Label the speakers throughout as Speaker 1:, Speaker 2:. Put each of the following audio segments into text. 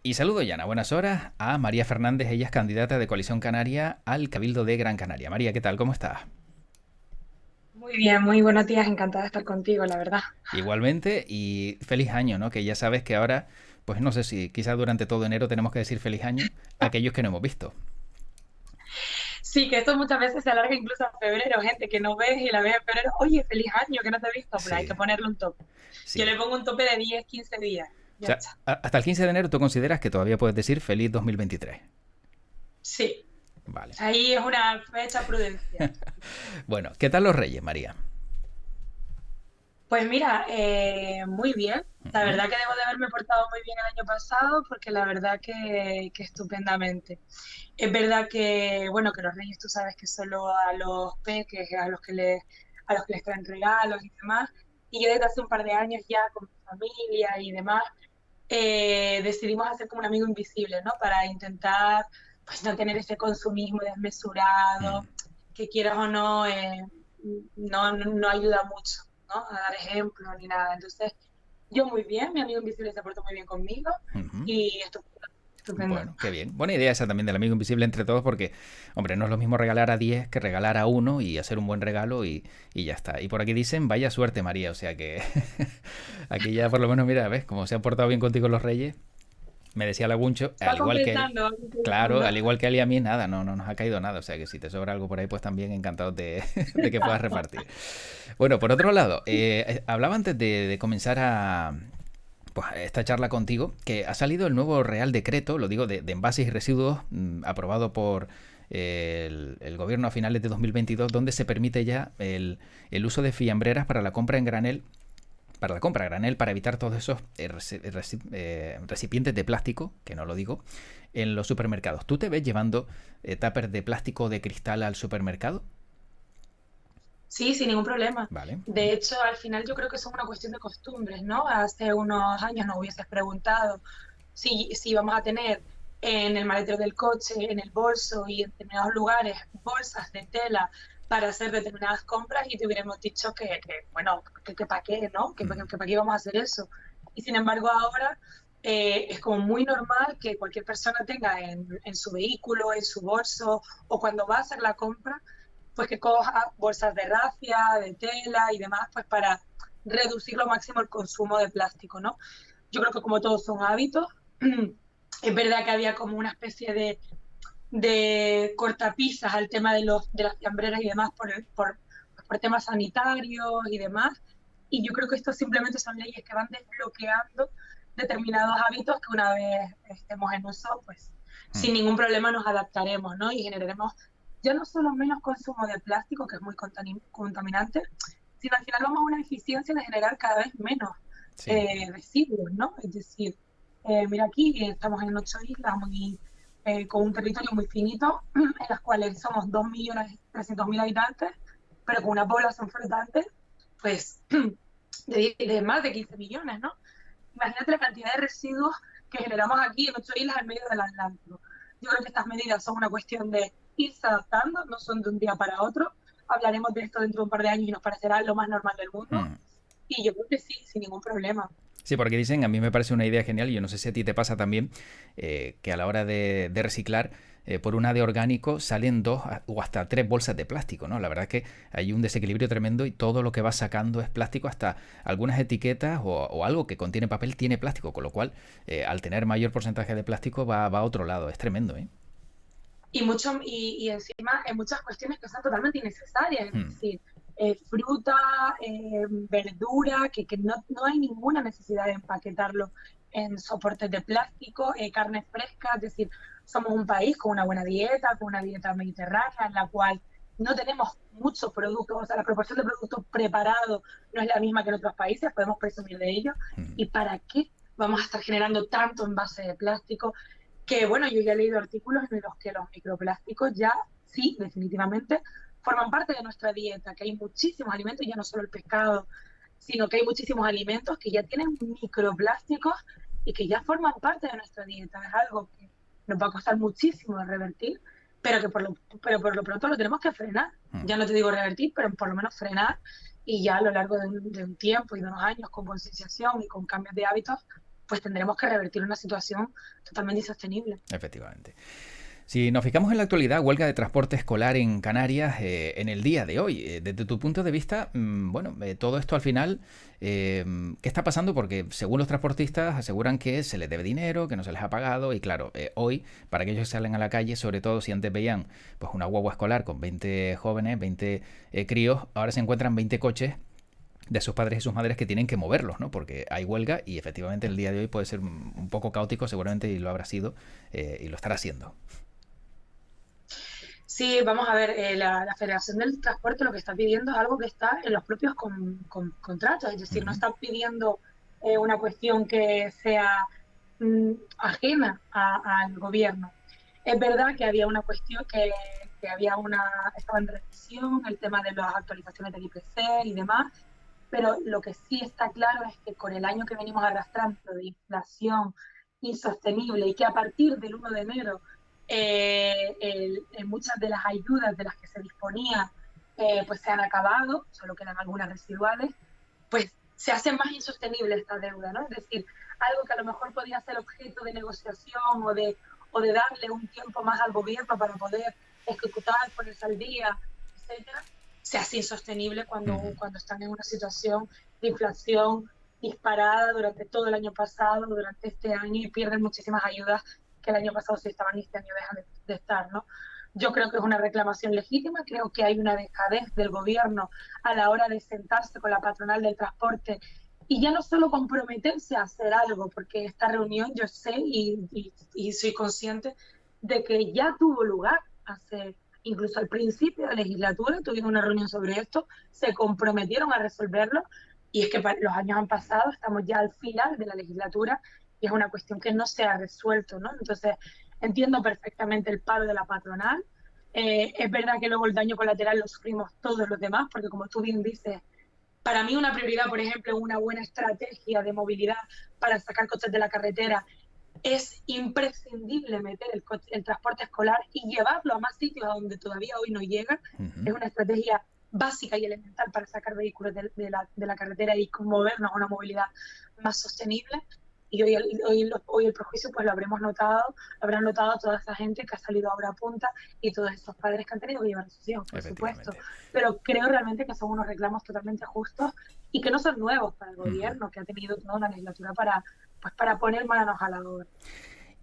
Speaker 1: Y saludo ya a buenas horas a María Fernández, ella es candidata de Coalición Canaria al Cabildo de Gran Canaria. María, ¿qué tal? ¿Cómo estás?
Speaker 2: Muy bien, muy buenos días, encantada de estar contigo, la verdad.
Speaker 1: Igualmente, y feliz año, ¿no? Que ya sabes que ahora, pues no sé si quizás durante todo enero tenemos que decir feliz año a aquellos que no hemos visto.
Speaker 2: Sí, que esto muchas veces se alarga incluso a febrero, gente que no ves y la ves en febrero, oye, feliz año, que no te he visto, pues hay
Speaker 1: Sí,
Speaker 2: que ponerle un tope. Yo le
Speaker 1: sí.
Speaker 2: pongo un tope de 10, 15 días,
Speaker 1: O
Speaker 2: ya
Speaker 1: sea,
Speaker 2: está.
Speaker 1: hasta el 15 de enero tú consideras que todavía puedes decir feliz 2023.
Speaker 2: Sí,
Speaker 1: Vale.
Speaker 2: ahí es una fecha prudencial.
Speaker 1: Bueno, ¿qué tal los Reyes, María?
Speaker 2: Pues mira, muy bien. La
Speaker 1: Ujú.
Speaker 2: verdad que debo de haberme portado muy bien el año pasado porque la verdad que estupendamente. Es verdad que, bueno, que los reyes tú sabes que solo a los peques, a los que les traen regalos y demás. Y yo desde hace un par de años ya con mi familia y demás, decidimos hacer como un amigo invisible, ¿no? Para intentar, pues, no tener ese consumismo
Speaker 1: Mm.
Speaker 2: desmesurado, que quieras o no, no ayuda mucho, ¿no? A dar ejemplo ni nada. Entonces, yo muy bien, mi amigo invisible se portó muy bien conmigo
Speaker 1: Ujú.
Speaker 2: y estupendo, estupendo.
Speaker 1: Bueno, qué bien. Buena idea esa también del amigo invisible entre todos porque, hombre, no es lo mismo regalar a 10 que regalar a uno y hacer un buen regalo y ya está. Y por aquí dicen, vaya suerte María, o sea que aquí ya por lo menos, mira, ves, como se han portado bien contigo los reyes, me decía Laguncho, al igual que él,
Speaker 2: Va
Speaker 1: claro,
Speaker 2: compensando.
Speaker 1: al igual que él y a mí, nada, no nos ha caído nada, o sea que si te sobra algo por ahí, pues también encantados de que puedas repartir. Bueno, por otro lado, hablaba antes de comenzar a, pues esta charla contigo, que ha salido el nuevo Real Decreto, lo digo, de envases y residuos, aprobado por el gobierno a finales de 2022, donde se permite ya el uso de fiambreras para la compra en granel, para la compra a granel, para evitar todos esos recipientes de plástico, que no lo digo, en los supermercados. ¿Tú te ves llevando tuppers de plástico o de cristal al supermercado?
Speaker 2: Sí, sin ningún problema.
Speaker 1: Vale.
Speaker 2: De hecho, al final yo creo que eso es una cuestión de costumbres, ¿no? Hace unos años nos hubieses preguntado si vamos a tener en el maletero del coche, en el bolso y en determinados lugares bolsas de tela para hacer determinadas compras y te hubiéramos dicho bueno, que para qué, ¿no? Que para qué vamos a hacer eso. Y sin embargo ahora es como muy normal que cualquier persona tenga en su vehículo, en su bolso o cuando va a hacer la compra, pues que coja bolsas de rafia, de tela y demás, pues para reducir lo máximo el consumo de plástico, ¿no? Yo creo que como todos son hábitos, es verdad que había como una especie de cortapisas al tema de las fiambreras y demás por temas sanitarios y demás. Y yo creo que esto simplemente son leyes que van desbloqueando determinados hábitos que una vez estemos en uso, pues sin
Speaker 1: Mm.
Speaker 2: ningún problema nos adaptaremos, ¿no? Y generaremos ya no solo menos consumo de plástico, que es muy contaminante, sino al final vamos a una eficiencia de generar cada vez menos
Speaker 1: Sí.
Speaker 2: residuos, ¿no? Es decir, mira aquí estamos en 8 islas con un territorio muy finito, en las cuales somos 2.300.000 habitantes, pero con una población flotante, pues, de más de 15 millones, ¿no? Imagínate la cantidad de residuos que generamos aquí en 8 islas en medio del Atlántico. Yo creo que estas medidas son una cuestión de irse adaptando, no son de un día para otro. Hablaremos de esto dentro de un par de años y nos parecerá lo más normal del mundo.
Speaker 1: Mm.
Speaker 2: Y yo creo que sí, sin ningún problema.
Speaker 1: Sí, porque dicen, a mí me parece una idea genial, y yo no sé si a ti te pasa también, que a la hora de reciclar, por una de orgánico salen dos o hasta tres bolsas de plástico, ¿no? La verdad es que hay un desequilibrio tremendo y todo lo que vas sacando es plástico, hasta algunas etiquetas o algo que contiene papel tiene plástico, con lo cual, al tener mayor porcentaje de plástico va a otro lado, es tremendo, ¿eh?
Speaker 2: Y encima hay muchas cuestiones que son totalmente innecesarias, es
Speaker 1: Hmm.
Speaker 2: decir, fruta, verdura, que no hay ninguna necesidad de empaquetarlo en soportes de plástico, carne fresca, es decir, somos un país con una dieta mediterránea en la cual no tenemos muchos productos, o sea, la proporción de productos preparados no es la misma que en otros países, podemos presumir de ello.
Speaker 1: Hmm.
Speaker 2: ¿Y para qué vamos a estar generando tanto envase de plástico? Que bueno, yo ya he leído artículos en los que los microplásticos ya sí, definitivamente, forman parte de nuestra dieta, que hay muchísimos alimentos, ya no solo el pescado, sino que hay muchísimos alimentos que ya tienen microplásticos y que ya forman parte de nuestra dieta. Es algo que nos va a costar muchísimo de revertir, pero por lo pronto lo tenemos que frenar.
Speaker 1: Hmm.
Speaker 2: Ya no te digo revertir, pero por lo menos frenar y ya a lo largo de un tiempo y de unos años con concienciación y con cambios de hábitos pues tendremos que revertir una situación totalmente insostenible.
Speaker 1: Efectivamente. Si nos fijamos en la actualidad, huelga de transporte escolar en Canarias en el día de hoy, desde tu punto de vista, bueno, todo esto al final, ¿qué está pasando? Porque según los transportistas aseguran que se les debe dinero, que no se les ha pagado y claro, hoy, para aquellos que salen a la calle, sobre todo si antes veían pues una guagua escolar con 20 jóvenes, 20 críos, ahora se encuentran 20 coches de sus padres y sus madres que tienen que moverlos, ¿no? Porque hay huelga y efectivamente el día de hoy puede ser un poco caótico, seguramente y lo habrá sido y lo estará siendo.
Speaker 2: Sí, vamos a ver, la Federación del Transporte lo que está pidiendo es algo que está en los propios contratos, es decir, no
Speaker 1: Ujú.
Speaker 2: está pidiendo una cuestión que sea ajena al gobierno. Es verdad que había una cuestión que había estaba en revisión el tema de las actualizaciones del IPC y demás, pero lo que sí está claro es que con el año que venimos arrastrando de inflación insostenible y que a partir del 1 de enero muchas de las ayudas de las que se disponía pues se han acabado, solo quedan algunas residuales, pues se hace más insostenible esta deuda, ¿no? Es decir, algo que a lo mejor podía ser objeto de negociación o de darle un tiempo más al gobierno para poder ejecutar, ponerse al día, etcétera, se hace insostenible
Speaker 1: Ujú.
Speaker 2: cuando están en una situación de inflación disparada durante todo el año pasado, durante este año, y pierden muchísimas ayudas que el año pasado sí estaban y este año dejan de estar, ¿no? Yo creo que es una reclamación legítima, creo que hay una dejadez del gobierno a la hora de sentarse con la patronal del transporte y ya no solo comprometerse a hacer algo, porque esta reunión yo sé y soy consciente de que ya tuvo lugar hace, incluso al principio de la legislatura, tuvieron una reunión sobre esto, se comprometieron a resolverlo y es que los años han pasado, estamos ya al final de la legislatura y es una cuestión que no se ha resuelto, ¿no? Entonces, entiendo perfectamente el paro de la patronal. Es verdad que luego el daño colateral lo sufrimos todos los demás, porque como tú bien dices, para mí una prioridad, por ejemplo, una buena estrategia de movilidad para sacar coches de la carretera, es imprescindible meter el transporte escolar y llevarlo a más sitios a donde todavía hoy no llega.
Speaker 1: Ujú.
Speaker 2: Es una estrategia básica y elemental para sacar vehículos de la carretera y movernos a una movilidad más sostenible. Y hoy el prejuicio pues lo habremos notado, lo habrán notado toda esa gente que ha salido ahora a punta y todos estos padres que han tenido que llevar a sus hijos, por supuesto.
Speaker 1: Efectivamente.
Speaker 2: Pero creo realmente que son unos reclamos totalmente justos y que no son nuevos para el
Speaker 1: Ujú.
Speaker 2: gobierno, que ha tenido toda una legislatura para poner manos a la obra.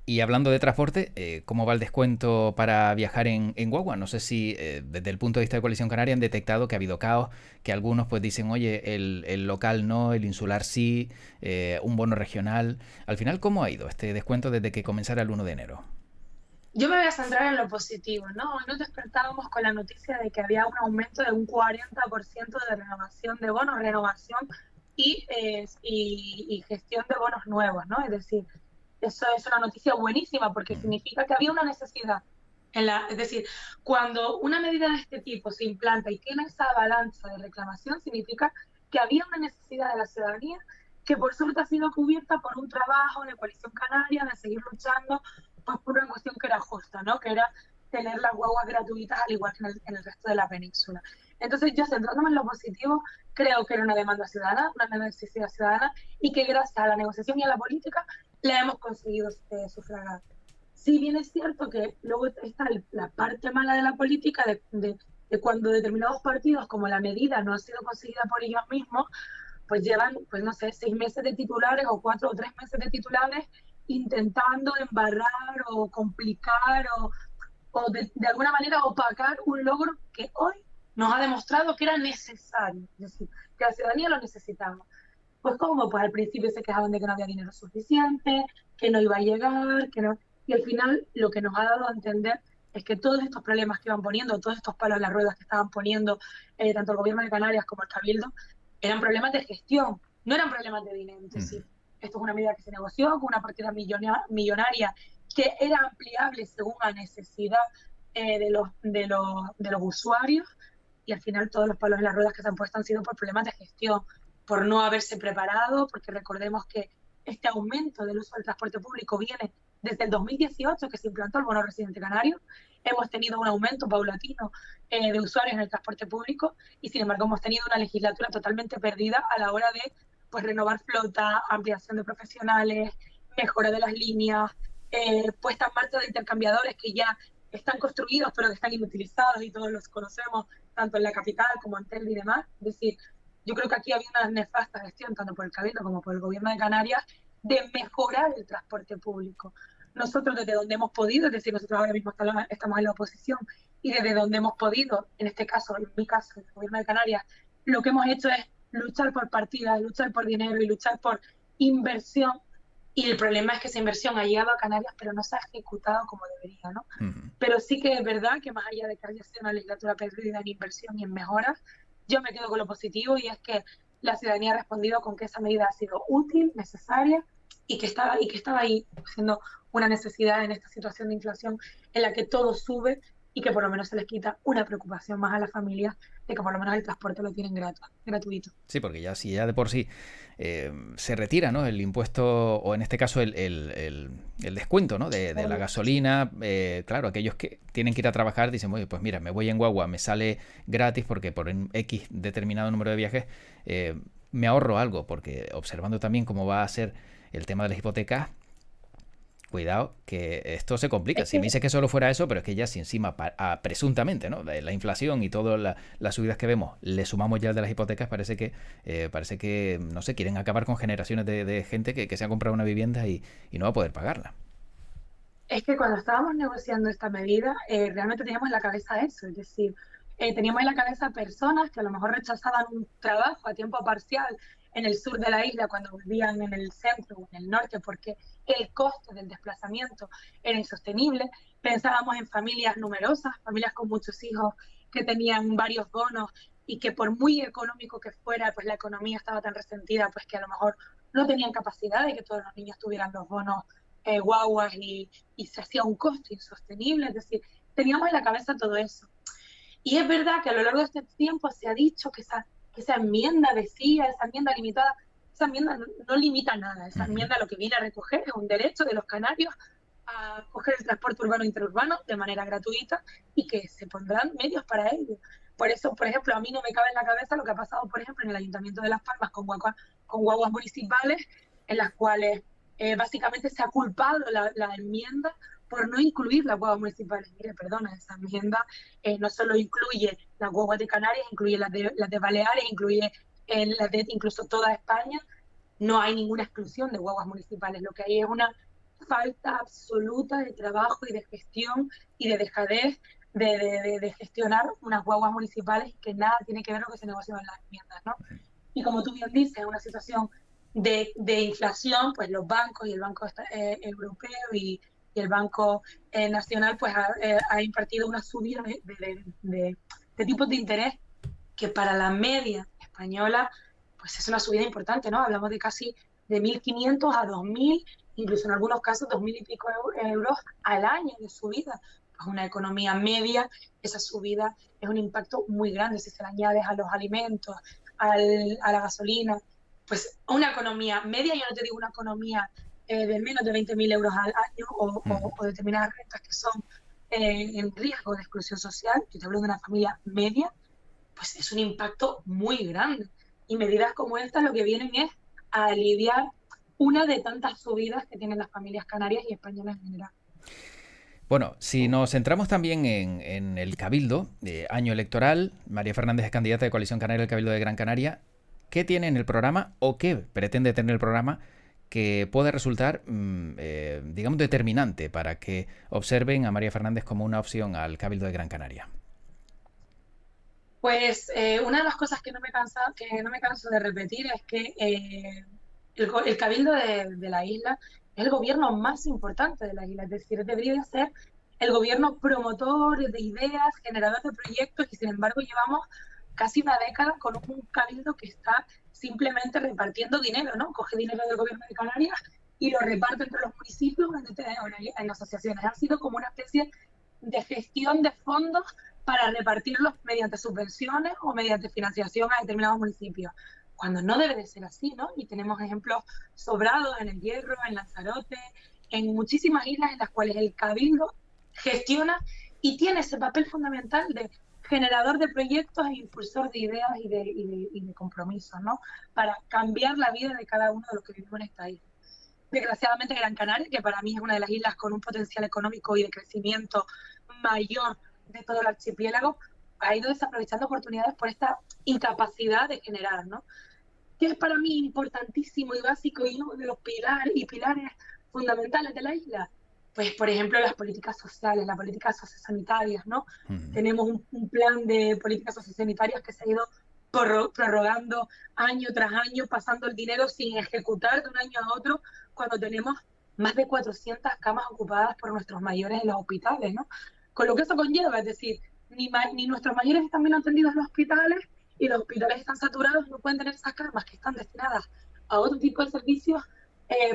Speaker 1: Y hablando de transporte, ¿cómo va el descuento para viajar en guagua? No sé si desde el punto de vista de Coalición Canaria han detectado que ha habido caos, que algunos pues dicen, oye, el local no, el insular sí, un bono regional. Al final, ¿cómo ha ido este descuento desde que comenzara el 1 de enero?
Speaker 2: Yo me voy a centrar en lo positivo, ¿no? Hoy nos despertábamos con la noticia de que había un aumento de un 40% de renovación de bonos, renovación y gestión de bonos nuevos, ¿no? Es decir, eso es una noticia buenísima porque
Speaker 1: Ujú.
Speaker 2: significa que había una necesidad. Es decir, cuando una medida de este tipo se implanta y tiene esa avalancha de reclamación, significa que había una necesidad de la ciudadanía que por suerte ha sido cubierta por un trabajo de Coalición Canaria, de seguir luchando pues por una cuestión que era justa, ¿no? Que era tener las guaguas gratuitas al igual que en el resto de la península. Entonces yo, centrándome en lo positivo, creo que era una demanda ciudadana, una necesidad ciudadana y que gracias a la negociación y a la política la hemos conseguido sufragar. Si bien es cierto que luego está la parte mala de la política de cuando determinados partidos, como la medida no ha sido conseguida por ellos mismos, pues llevan, pues no sé, 6 meses de titulares o 4 o 3 meses de titulares intentando embarrar o complicar o de alguna manera opacar un logro que hoy nos ha demostrado que era necesario, es decir, que la ciudadanía lo necesitaba. Pues como, pues al principio se quejaban de que no había dinero suficiente, que no iba a llegar, que no... Y al final lo que nos ha dado a entender es que todos estos problemas que iban poniendo, todos estos palos en las ruedas que estaban poniendo tanto el gobierno de Canarias como el Cabildo, eran problemas de gestión, no eran problemas de dinero. Es
Speaker 1: Ujú.
Speaker 2: decir, esto es una medida que se negoció con una partida millonaria que era ampliable según la necesidad de los usuarios y al final todos los palos en las ruedas que se han puesto han sido por problemas de gestión, por no haberse preparado, porque recordemos que este aumento del uso del transporte público viene desde el 2018 que se implantó el bono residente canario. Hemos tenido un aumento paulatino de usuarios en el transporte público y sin embargo hemos tenido una legislatura totalmente perdida a la hora de pues renovar flota, ampliación de profesionales, mejora de las líneas, puesta en marcha de intercambiadores que ya están construidos pero que están inutilizados y todos los conocemos, tanto en la capital como en Telde y demás. Es decir, yo creo que aquí había una nefasta gestión, tanto por el Cabildo como por el Gobierno de Canarias, de mejorar el transporte público. Nosotros desde donde hemos podido, es decir, nosotros ahora mismo estamos en la oposición, y desde donde hemos podido, en este caso, en mi caso, el Gobierno de Canarias, lo que hemos hecho es luchar por partidas, luchar por dinero y luchar por inversión. Y el problema es que esa inversión ha llegado a Canarias, pero no se ha ejecutado como debería, ¿no? Pero sí que es verdad que más allá de que haya sido una legislatura perdida en inversión y en mejoras, yo me quedo con lo positivo, y es que la ciudadanía ha respondido con que esa medida ha sido útil, necesaria, y que estaba ahí siendo una necesidad en esta situación de inflación en la que todo sube, y que por lo menos se les quita una preocupación más a las familias de que por lo menos el transporte lo tienen gratuito.
Speaker 1: Sí, porque ya si ya de por sí se retira, ¿no?, el impuesto, o en este caso el descuento, ¿no?, de la gasolina, claro, aquellos que tienen que ir a trabajar dicen, oye, pues mira, me voy en guagua, me sale gratis porque por un X determinado número de viajes me ahorro algo, porque observando también cómo va a ser el tema de las hipotecas, cuidado, que esto se complica. Si me dices que solo fuera eso, pero es que ya si encima, presuntamente, ¿no?, de la inflación y todas las subidas que vemos, le sumamos ya el de las hipotecas, parece que no sé, quieren acabar con generaciones de gente que se ha comprado una vivienda y no va a poder pagarla.
Speaker 2: Es que cuando estábamos negociando esta medida, realmente teníamos en la cabeza eso, es decir, teníamos en la cabeza personas que a lo mejor rechazaban un trabajo a tiempo parcial en el sur de la isla cuando vivían en el centro o en el norte, porque el coste del desplazamiento era insostenible. Pensábamos en familias numerosas, familias con muchos hijos que tenían varios bonos y que por muy económico que fuera, pues la economía estaba tan resentida, pues que a lo mejor no tenían capacidad de que todos los niños tuvieran los bonos guaguas, y se hacía un coste insostenible. Es decir, teníamos en la cabeza todo eso. Y es verdad que a lo largo de este tiempo se ha dicho que esa enmienda decía, esa enmienda limitada, esa enmienda no limita nada. Esa enmienda lo que viene a recoger es un derecho de los canarios a coger el transporte urbano e interurbano de manera gratuita, y que se pondrán medios para ello. Por eso, por ejemplo, a mí no me cabe en la cabeza lo que ha pasado, por ejemplo, en el Ayuntamiento de Las Palmas con guaguas municipales, en las cuales básicamente se ha culpado la enmienda por no incluir las guaguas municipales. Mire, perdona, esa enmienda no solo incluye las guaguas de Canarias, incluye las de Baleares, incluye las de incluso toda España. No hay ninguna exclusión de guaguas municipales. Lo que hay es una falta absoluta de trabajo y de gestión y de dejadez de gestionar unas guaguas municipales, que nada tiene que ver con lo que se negoció en las enmiendas, ¿no? Y como tú bien dices, en una situación de inflación, pues los bancos y el Banco Europeo y el Banco Nacional pues ha impartido una subida de tipos de interés que para la media española pues es una subida importante, ¿no? Hablamos de casi de 1.500 a 2.000, incluso en algunos casos 2.000 y pico euros al año de subida. Pues una economía media, esa subida es un impacto muy grande. Si se le añades a los alimentos, a la gasolina, pues una economía media, yo no te digo una economía de menos de 20.000 euros al año o determinadas rentas que son en riesgo de exclusión social, yo te hablo de una familia media, pues es un impacto muy grande. Y medidas como esta lo que vienen es a aliviar una de tantas subidas que tienen las familias canarias y españolas en general.
Speaker 1: Bueno, si nos centramos también en el Cabildo, año electoral, María Fernández es candidata de Coalición Canaria al Cabildo de Gran Canaria. ¿Qué tiene en el programa o qué pretende tener el programa que pueda resultar, digamos, determinante para que observen a María Fernández como una opción al Cabildo de Gran Canaria?
Speaker 2: Pues una de las cosas que no me canso de repetir es que el Cabildo de la isla es el gobierno más importante de la isla, es decir, debería ser el gobierno promotor de ideas, generador de proyectos, y sin embargo llevamos casi una década con un Cabildo que está simplemente repartiendo dinero, ¿no? Coge dinero del gobierno de Canarias y lo reparte entre los municipios en asociaciones. Ha sido como una especie de gestión de fondos para repartirlos mediante subvenciones o mediante financiación a determinados municipios, cuando no debe de ser así, ¿no? Y tenemos ejemplos sobrados en El Hierro, en Lanzarote, en muchísimas islas en las cuales el Cabildo gestiona y tiene ese papel fundamental de generador de proyectos e impulsor de ideas y de compromisos, ¿no? Para cambiar la vida de cada uno de los que vivimos en esta isla. Desgraciadamente Gran Canaria, que para mí es una de las islas con un potencial económico y de crecimiento mayor de todo el archipiélago, ha ido desaprovechando oportunidades por esta incapacidad de generar, ¿no? Que es para mí importantísimo y básico y uno de los pilares fundamentales de la isla. Pues, por ejemplo, las políticas sociales, las políticas sociosanitarias, ¿no? Tenemos un plan de políticas sociosanitarias que se ha ido prorrogando año tras año, pasando el dinero sin ejecutar de un año a otro, cuando tenemos más de 400 camas ocupadas por nuestros mayores en los hospitales, ¿no? Con lo que eso conlleva, es decir, ni nuestros mayores están bien atendidos en los hospitales y los hospitales están saturados, no pueden tener esas camas que están destinadas a otro tipo de servicios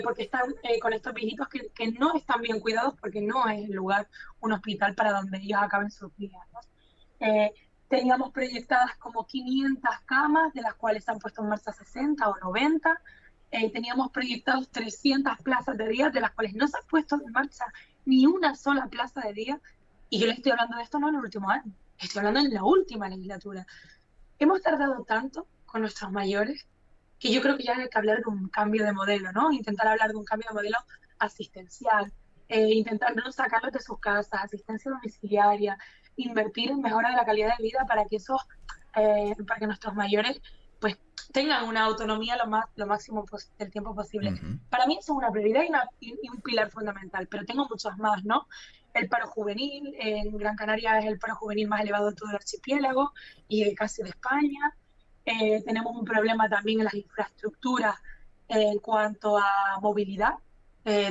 Speaker 2: porque están con estos viejitos que no están bien cuidados porque no es el lugar, un hospital para donde ellos acaben sus días, ¿no? Teníamos proyectadas como 500 camas, de las cuales se han puesto en marcha 60 o 90. Teníamos proyectados 300 plazas de día, de las cuales no se ha puesto en marcha ni una sola plaza de día. Y yo le estoy hablando de esto no en el último año, estoy hablando en la última legislatura. Hemos tardado tanto con nuestros mayores que yo creo que ya hay que hablar de un cambio de modelo, ¿no? Intentar hablar de un cambio de modelo asistencial, intentar no sacarlos de sus casas, asistencia domiciliaria, invertir en mejora de la calidad de vida para que para que nuestros mayores pues tengan una autonomía lo máximo del tiempo posible. Para mí eso es una prioridad y un pilar fundamental, pero tengo muchos más, ¿no? El paro juvenil, en Gran Canaria es el paro juvenil más elevado de todo el archipiélago y casi de España. Tenemos un problema también en las infraestructuras en cuanto a movilidad.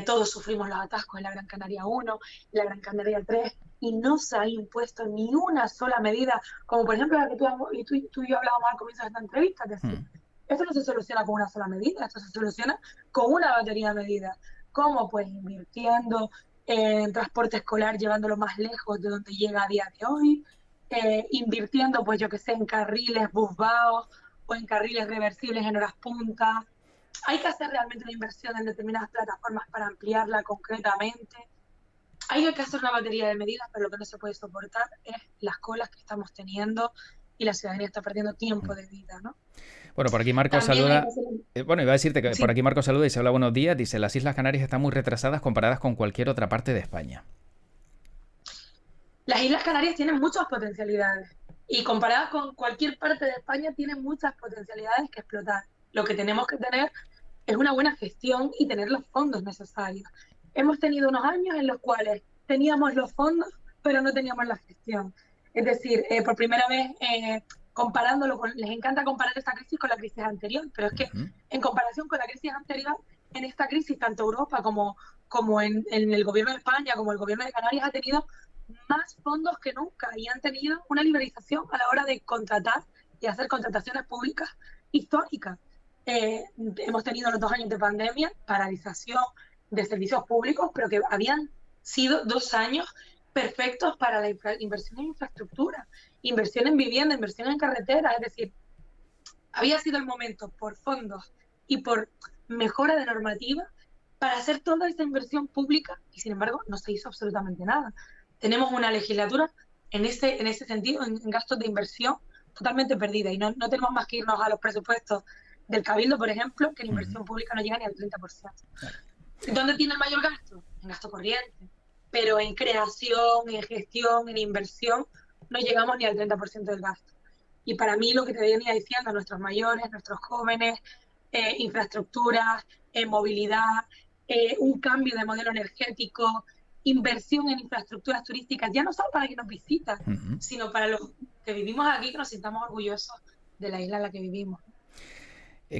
Speaker 2: Todos sufrimos los atascos en la Gran Canaria 1, en la Gran Canaria 3, y no se ha impuesto ni una sola medida, como por ejemplo la que tú y yo hablábamos al comienzo de esta entrevista, es decir, esto no se soluciona con una sola medida, esto se soluciona con una batería de medidas. ¿Cómo? Pues invirtiendo en transporte escolar, llevándolo más lejos de donde llega a día de hoy, invirtiendo, pues yo que sé, en carriles busbaos o en carriles reversibles en horas punta. Hay que hacer realmente una inversión en determinadas plataformas para ampliarla concretamente. Hay que hacer una batería de medidas, pero lo que no se puede soportar es las colas que estamos teniendo y la ciudadanía está perdiendo tiempo de vida, ¿no?
Speaker 1: Bueno, por aquí Marcos saluda. Bueno, iba a decirte que sí. Por aquí Marcos saluda y se habla buenos días. Dice, las Islas Canarias están muy retrasadas comparadas con cualquier otra parte de España.
Speaker 2: Las Islas Canarias tienen muchas potencialidades y comparadas con cualquier parte de España tienen muchas potencialidades que explotar. Lo que tenemos que tener es una buena gestión y tener los fondos necesarios. Hemos tenido unos años en los cuales teníamos los fondos, pero no teníamos la gestión. Es decir, por primera vez, comparándolo les encanta comparar esta crisis con la crisis anterior, pero es que en comparación con la crisis anterior, en esta crisis, tanto Europa como en el gobierno de España, como el gobierno de Canarias, ha tenido más fondos que nunca y han tenido una liberalización a la hora de contratar y hacer contrataciones públicas históricas. Hemos tenido los 2 años de pandemia, paralización de servicios públicos, pero que habían sido 2 años perfectos para la inversión en infraestructura, inversión en vivienda, inversión en carreteras. Es decir, había sido el momento por fondos y por mejora de normativa para hacer toda esta inversión pública y sin embargo no se hizo absolutamente nada. Tenemos una legislatura en ese sentido, en gastos de inversión, totalmente perdida y no tenemos más que irnos a los presupuestos del Cabildo, por ejemplo, que la inversión pública no llega ni al 30%. ¿Dónde tiene el mayor gasto? En gasto corriente. Pero en creación, en gestión, en inversión, no llegamos ni al 30% del gasto. Y para mí lo que te venía diciendo a nuestros mayores, nuestros jóvenes, infraestructuras, movilidad, un cambio de modelo energético, inversión en infraestructuras turísticas, ya no solo para quien nos visita, sino para los que vivimos aquí, que nos sintamos orgullosos de la isla en la que vivimos.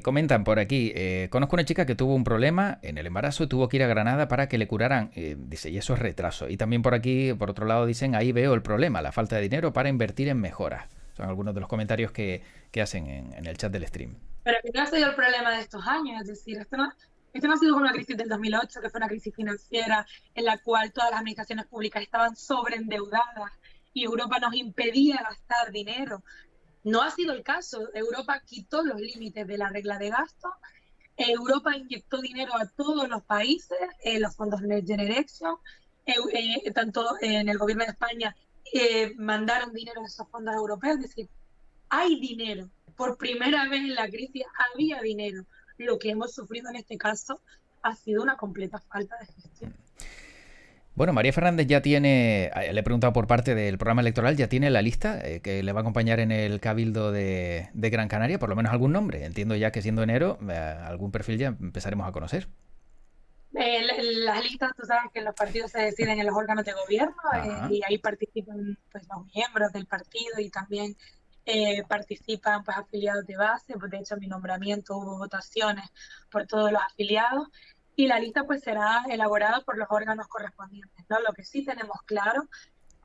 Speaker 1: Comentan por aquí, conozco una chica que tuvo un problema en el embarazo y tuvo que ir a Granada para que le curaran, dice, y eso es retraso. Y también por aquí, por otro lado, dicen, ahí veo el problema, la falta de dinero para invertir en mejoras. Son algunos de los comentarios que hacen en el chat del stream.
Speaker 2: Pero que no ha sido el problema de estos años, es decir, esto no ha sido una crisis del 2008, que fue una crisis financiera en la cual todas las administraciones públicas estaban sobreendeudadas y Europa nos impedía gastar dinero. No ha sido el caso. Europa quitó los límites de la regla de gasto. Europa inyectó dinero a todos los países, los fondos Next Generation, tanto en el gobierno de España mandaron dinero de esos fondos europeos, es decir, hay dinero. Por primera vez en la crisis había dinero. Lo que hemos sufrido en este caso ha sido una completa falta de gestión.
Speaker 1: Bueno, María Fernández ya tiene, le he preguntado por parte del programa electoral, ya tiene la lista que le va a acompañar en el Cabildo de Gran Canaria, por lo menos algún nombre. Entiendo ya que siendo enero, algún perfil ya empezaremos a conocer.
Speaker 2: Las listas, tú sabes que los partidos se deciden en los órganos de gobierno
Speaker 1: Ajá.
Speaker 2: y ahí participan pues, los miembros del partido y también participan pues, afiliados de base. Pues, de hecho, mi nombramiento hubo votaciones por todos los afiliados y la lista pues será elaborada por los órganos correspondientes, ¿no? Lo que sí tenemos claro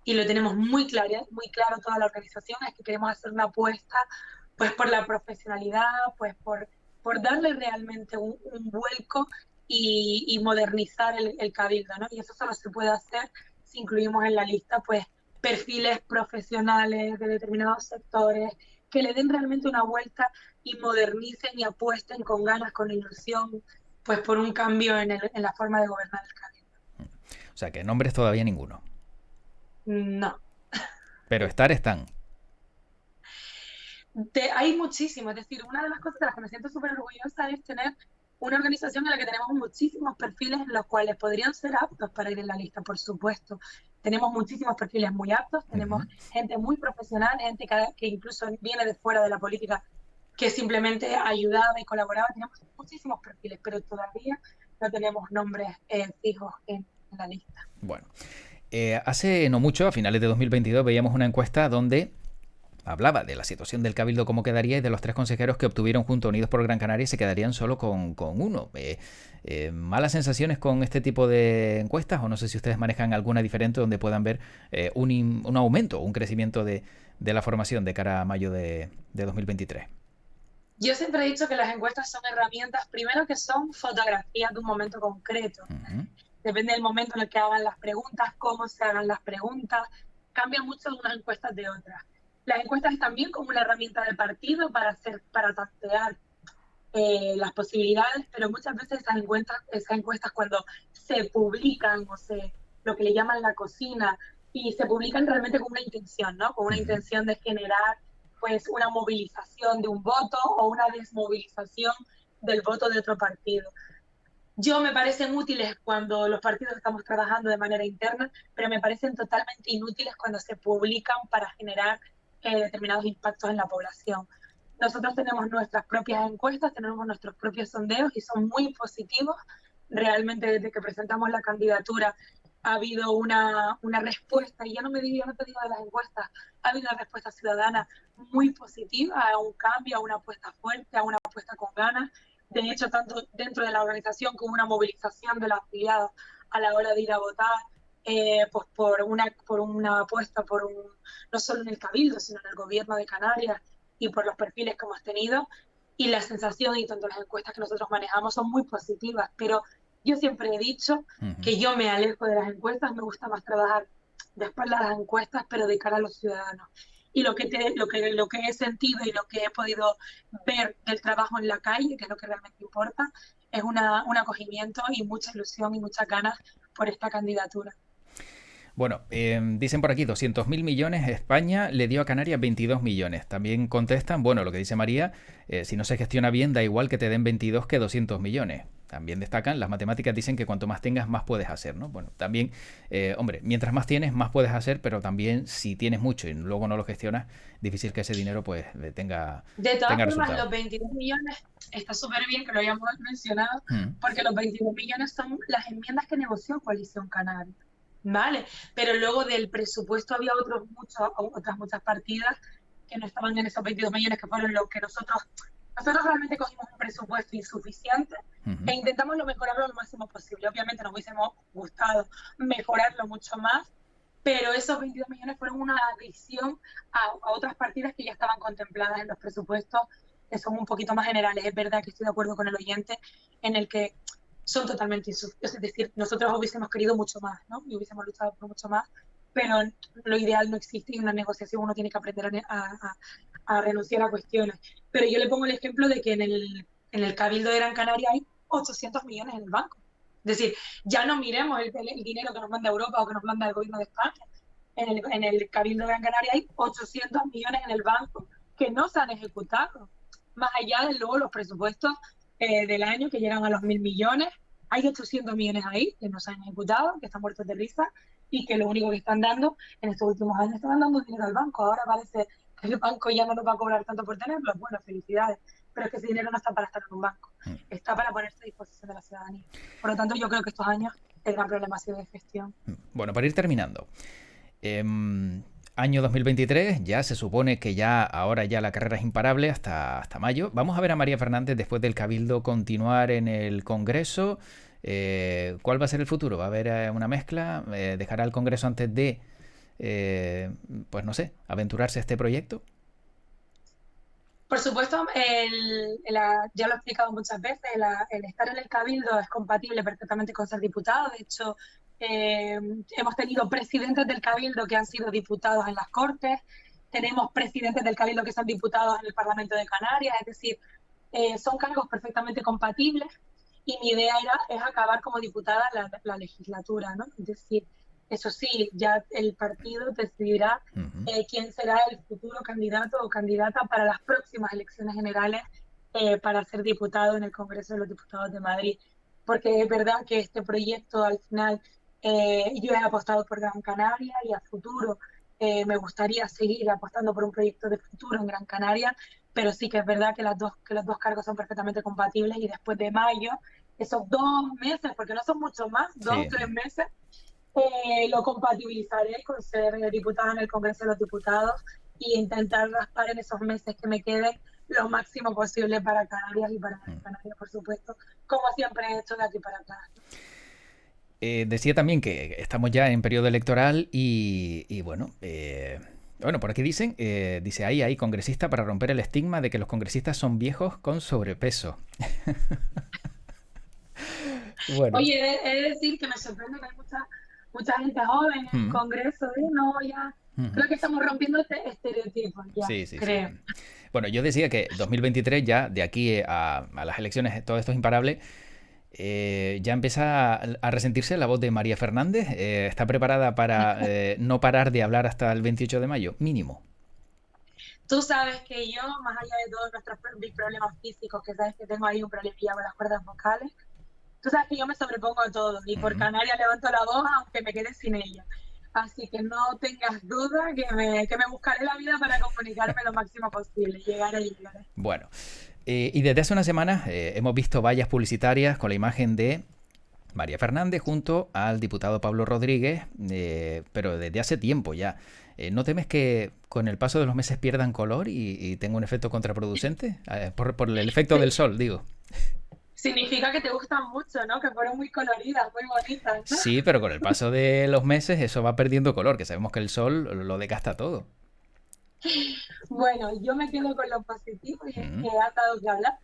Speaker 2: y lo tenemos muy claro toda la organización es que queremos hacer una apuesta pues por la profesionalidad, pues por darle realmente un vuelco y modernizar el cabildo, ¿no? Y eso solo se puede hacer si incluimos en la lista pues perfiles profesionales de determinados sectores que le den realmente una vuelta y modernicen y apuesten con ganas, con ilusión, pues por un cambio en la forma de gobernar el cabildo.
Speaker 1: O sea, que nombres todavía ninguno.
Speaker 2: No.
Speaker 1: Pero estar están.
Speaker 2: Hay muchísimo, es decir, una de las cosas de las que me siento súper orgullosa es tener una organización en la que tenemos muchísimos perfiles en los cuales podrían ser aptos para ir en la lista, por supuesto. Tenemos muchísimos perfiles muy aptos, tenemos
Speaker 1: Ujú.
Speaker 2: gente muy profesional, gente que incluso viene de fuera de la política, que simplemente ayudaba y colaboraba. Tenemos muchísimos perfiles, pero todavía no tenemos nombres fijos en la lista.
Speaker 1: Bueno, hace no mucho, a finales de 2022, veíamos una encuesta donde hablaba de la situación del Cabildo, cómo quedaría, y de los 3 consejeros que obtuvieron junto a Unidos por Gran Canaria se quedarían solo con uno. ¿Malas sensaciones con este tipo de encuestas? O no sé si ustedes manejan alguna diferente donde puedan ver un aumento, un crecimiento de la formación de cara a mayo de 2023.
Speaker 2: Yo siempre he dicho que las encuestas son herramientas, primero que son fotografías de un momento concreto.
Speaker 1: Ujú.
Speaker 2: Depende del momento en el que hagan las preguntas, cómo se hagan las preguntas, cambia mucho de unas encuestas de otras. Las encuestas están bien como una herramienta de partido para tantear las posibilidades, pero muchas veces esas encuestas cuando se publican lo que le llaman la cocina, y se publican realmente con una intención, ¿no? Con una
Speaker 1: Ujú.
Speaker 2: intención de generar pues una movilización de un voto o una desmovilización del voto de otro partido. Yo me parecen útiles cuando los partidos estamos trabajando de manera interna, pero me parecen totalmente inútiles cuando se publican para generar determinados impactos en la población. Nosotros tenemos nuestras propias encuestas, tenemos nuestros propios sondeos y son muy positivos. Realmente desde que presentamos la candidatura ha habido una respuesta, y ya no te digo de las encuestas, ha habido una respuesta ciudadana muy positiva a un cambio, a una apuesta fuerte, a una apuesta con ganas. De hecho, tanto dentro de la organización como una movilización de los afiliados a la hora de ir a votar, pues por una apuesta no solo en el Cabildo, sino en el gobierno de Canarias y por los perfiles que hemos tenido. Y la sensación y tanto las encuestas que nosotros manejamos son muy positivas, pero yo siempre he dicho
Speaker 1: Ujú.
Speaker 2: que yo me alejo de las encuestas, me gusta más trabajar de espaldas a las encuestas, pero de cara a los ciudadanos. Y lo que he sentido y lo que he podido ver del trabajo en la calle, que es lo que realmente importa, es un acogimiento y mucha ilusión y muchas ganas por esta candidatura.
Speaker 1: Bueno, dicen por aquí 200.000 millones, España le dio a Canarias 22 millones. También contestan, bueno, lo que dice María, si no se gestiona bien, da igual que te den 22 que 200 millones. También destacan, las matemáticas dicen que cuanto más tengas, más puedes hacer, ¿no? Bueno, también, hombre, mientras más tienes, más puedes hacer, pero también si tienes mucho y luego no lo gestionas, difícil que ese dinero pues
Speaker 2: De todas
Speaker 1: tenga
Speaker 2: formas,
Speaker 1: resultados.
Speaker 2: los 22 millones está súper bien que lo hayamos mencionado,
Speaker 1: Mm.
Speaker 2: porque los 22 millones son las enmiendas que negoció Coalición Canaria. ¿Vale? Pero luego del presupuesto había otras muchas partidas que no estaban en esos 22 millones, que fueron los que nosotros realmente cogimos un presupuesto insuficiente
Speaker 1: Ujú.
Speaker 2: e intentamos mejorarlo lo máximo posible. Obviamente nos hubiésemos gustado mejorarlo mucho más, pero esos 22 millones fueron una adición a otras partidas que ya estaban contempladas en los presupuestos, que son un poquito más generales. Es verdad que estoy de acuerdo con el oyente en el que son totalmente insuficientes. Es decir, nosotros hubiésemos querido mucho más, ¿no? Y hubiésemos luchado por mucho más, pero lo ideal no existe y en una negociación uno tiene que aprender a renunciar a cuestiones. Pero yo le pongo el ejemplo de que en el Cabildo de Gran Canaria hay 800 millones en el banco. Es decir, ya no miremos el dinero que nos manda Europa o que nos manda el gobierno de España. en el Cabildo de Gran Canaria hay 800 millones en el banco que no se han ejecutado. Más allá de luego los presupuestos del año que llegan a los 1.000 millones, hay 800 millones ahí que no se han ejecutado, que están muertos de risa y que lo único que están dando en estos últimos años están dando dinero al banco. Ahora parece que el banco ya no nos va a cobrar tanto por tenerlo. Bueno, felicidades, pero es que ese dinero no está para estar en un banco, está para ponerse a disposición de la ciudadanía. Por lo tanto, yo creo que estos años el gran problema ha sido de gestión.
Speaker 1: Bueno, para ir terminando. Año 2023, ya se supone que ya ahora ya la carrera es imparable hasta mayo. Vamos a ver a María Fernández después del Cabildo continuar en el Congreso. ¿Cuál va a ser el futuro? ¿Va a haber una mezcla? ¿Dejará el Congreso antes de, pues no sé, aventurarse a este proyecto?
Speaker 2: Por supuesto, ya lo he explicado muchas veces, el estar en el Cabildo es compatible perfectamente con ser diputado. De hecho, hemos tenido presidentes del Cabildo que han sido diputados en las Cortes, tenemos presidentes del Cabildo que son diputados en el Parlamento de Canarias, es decir, son cargos perfectamente compatibles y mi idea es acabar como diputada la legislatura, ¿no? Es decir, eso sí, ya el partido decidirá quién será el futuro candidato o candidata para las próximas elecciones generales para ser diputado en el Congreso de los Diputados de Madrid. Porque es verdad que este proyecto al final, yo he apostado por Gran Canaria y a futuro me gustaría seguir apostando por un proyecto de futuro en Gran Canaria, pero sí que es verdad que los dos cargos son perfectamente compatibles y después de mayo, esos 2 meses, porque no son mucho más,
Speaker 1: Sí.
Speaker 2: 2 o 3 meses, lo compatibilizaré con ser diputada en el Congreso de los Diputados e intentar raspar en esos meses que me queden lo máximo posible para Canarias y para Canarias, por supuesto, como siempre he hecho de aquí para acá.
Speaker 1: Decía también que estamos ya en periodo electoral y bueno, bueno, por aquí dicen, dice ahí, congresista para romper el estigma de que los congresistas son viejos con sobrepeso. Bueno.
Speaker 2: Oye, he de decir que me sorprende que hay mucha gente joven en el Congreso, no, ya, creo que estamos rompiendo este estereotipo, ya,
Speaker 1: Sí, sí,
Speaker 2: creo.
Speaker 1: sí. Bueno, yo decía que 2023 ya, de aquí a las elecciones, todo esto es imparable. Ya empieza a resentirse la voz de María Fernández. ¿Está preparada para no parar de hablar hasta el 28 de mayo? Mínimo.
Speaker 2: Tú sabes que yo, más allá de todos mis problemas físicos, que sabes que tengo ahí un problemilla con las cuerdas vocales, tú sabes que yo me sobrepongo a todo y por Canarias levanto la voz aunque me quede sin ella. Así que no tengas duda que me buscaré la vida para comunicarme lo máximo posible. Llegaré.
Speaker 1: Bueno, y desde hace unas semanas hemos visto vallas publicitarias con la imagen de María Fernández junto al diputado Pablo Rodríguez, pero desde hace tiempo ya. ¿No temes que con el paso de los meses pierdan color y tenga un efecto contraproducente? Por el efecto del sol, digo.
Speaker 2: Significa que te gustan mucho, ¿no? Que fueron muy coloridas, muy bonitas, ¿no?
Speaker 1: Sí, pero con el paso de los meses eso va perdiendo color, que sabemos que el sol lo desgasta todo.
Speaker 2: Bueno, yo me quedo con lo positivo y es que han dado que hablar.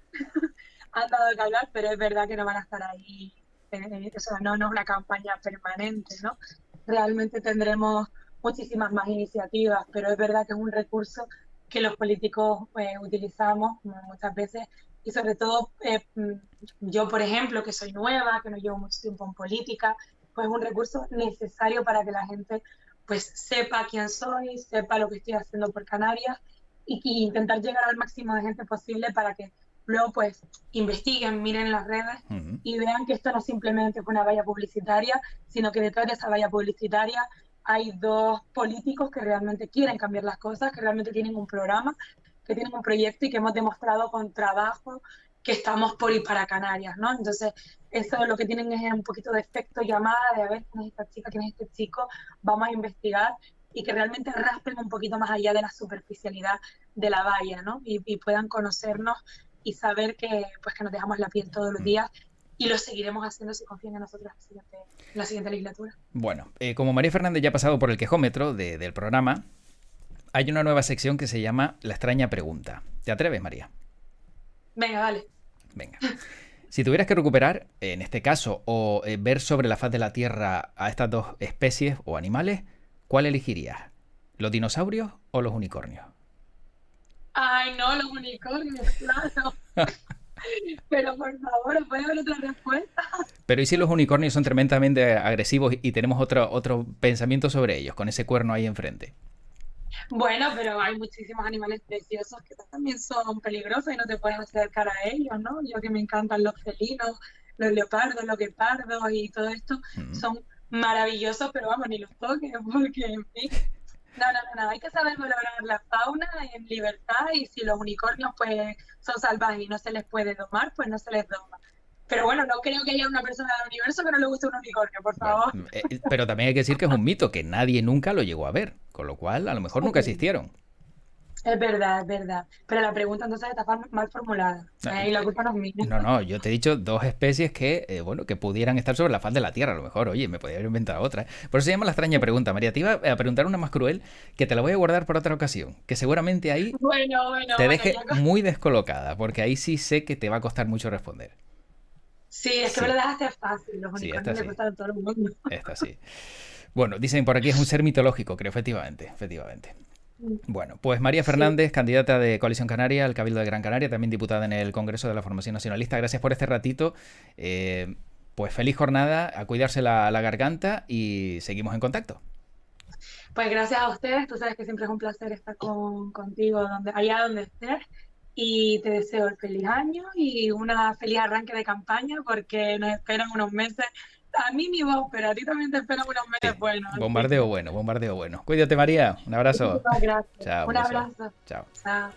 Speaker 2: Han dado que hablar, pero es verdad que no van a estar ahí. Eso no es una campaña permanente, ¿no? Realmente tendremos muchísimas más iniciativas, pero es verdad que es un recurso que los políticos utilizamos muchas veces y sobre todo yo, por ejemplo, que soy nueva, que no llevo mucho tiempo en política, pues es un recurso necesario para que la gente pues sepa quién soy, sepa lo que estoy haciendo por Canarias y intentar llegar al máximo de gente posible para que luego pues investiguen, miren las redes y vean que esto no simplemente es una valla publicitaria, sino que detrás de esa valla publicitaria hay dos políticos que realmente quieren cambiar las cosas, que realmente tienen un programa, que tienen un proyecto y que hemos demostrado con trabajo que estamos por ir para Canarias, ¿no? Entonces, eso lo que tienen es un poquito de efecto llamada, de a ver quién es esta chica, quién es este chico, vamos a investigar y que realmente raspen un poquito más allá de la superficialidad de la valla, ¿no? Y puedan conocernos y saber que, pues, que nos dejamos la piel todos los días y lo seguiremos haciendo si confían en nosotros en la siguiente legislatura.
Speaker 1: Bueno, como María Fernández ya ha pasado por el quejómetro del programa, hay una nueva sección que se llama La extraña pregunta. ¿Te atreves, María?
Speaker 2: Venga, dale.
Speaker 1: Venga. Si tuvieras que recuperar, en este caso, o ver sobre la faz de la Tierra a estas dos especies o animales, ¿cuál elegirías? ¿Los dinosaurios o los unicornios?
Speaker 2: Ay, no, los unicornios, claro. Pero por favor, ¿puede haber otra respuesta?
Speaker 1: Pero ¿y si los unicornios son tremendamente agresivos y tenemos otro pensamiento sobre ellos, con ese cuerno ahí enfrente?
Speaker 2: Bueno, pero hay muchísimos animales preciosos que también son peligrosos y no te puedes acercar a ellos, ¿no? Yo que me encantan los felinos, los leopardos, los guepardos y todo esto,
Speaker 1: Mm.
Speaker 2: son maravillosos, pero vamos, ni los toques, porque en fin. No, no, no, no, hay que saber valorar la fauna en libertad y si los unicornios pues son salvajes y no se les puede domar, pues no se les doma. Pero bueno, no creo que haya una persona del universo que no le guste un unicornio, por
Speaker 1: Bueno,
Speaker 2: favor.
Speaker 1: pero también hay que decir que es un mito, que nadie nunca lo llegó a ver, con lo cual a lo mejor nunca existieron.
Speaker 2: Es verdad, es verdad. Pero la pregunta entonces está mal formulada.
Speaker 1: No,
Speaker 2: Y la culpa no es mía.
Speaker 1: no, no, yo te he dicho dos especies que, bueno, que pudieran estar sobre la faz de la Tierra, a lo mejor, oye, me podría haber inventado otra. Por eso se llama la extraña pregunta, María. Te iba a preguntar una más cruel, que te la voy a guardar para otra ocasión, que seguramente ahí
Speaker 2: Bueno, bueno,
Speaker 1: te
Speaker 2: bueno,
Speaker 1: deje
Speaker 2: ya.
Speaker 1: muy descolocada, porque ahí sí sé que te va a costar mucho responder.
Speaker 2: Sí, es que me lo
Speaker 1: Sí,
Speaker 2: dejaste fácil. Los
Speaker 1: sí, esta
Speaker 2: unicornios le
Speaker 1: sí,
Speaker 2: gustan a todo el mundo.
Speaker 1: esta sí. Bueno, dicen por aquí es un ser mitológico, creo, efectivamente, efectivamente. Bueno, pues María
Speaker 2: Sí.
Speaker 1: Fernández, candidata de Coalición Canaria al Cabildo de Gran Canaria, también diputada en el Congreso de la Formación Nacionalista. Gracias por este ratito. Eh, pues feliz jornada, a cuidarse la garganta y seguimos en contacto.
Speaker 2: Pues gracias a ustedes. Tú sabes que siempre es un placer estar contigo allá donde estés. Y te deseo el feliz año y una feliz arranque de campaña porque nos esperan unos meses. A mí mi voz, pero a ti también te esperan unos
Speaker 1: Sí,
Speaker 2: meses buenos. Así
Speaker 1: bombardeo
Speaker 2: que
Speaker 1: bueno, bombardeo bueno. Cuídate, María. Un abrazo.
Speaker 2: muchísimas gracias.
Speaker 1: Chao, un
Speaker 2: Un
Speaker 1: beso.
Speaker 2: abrazo.
Speaker 1: Chao.
Speaker 2: Chao.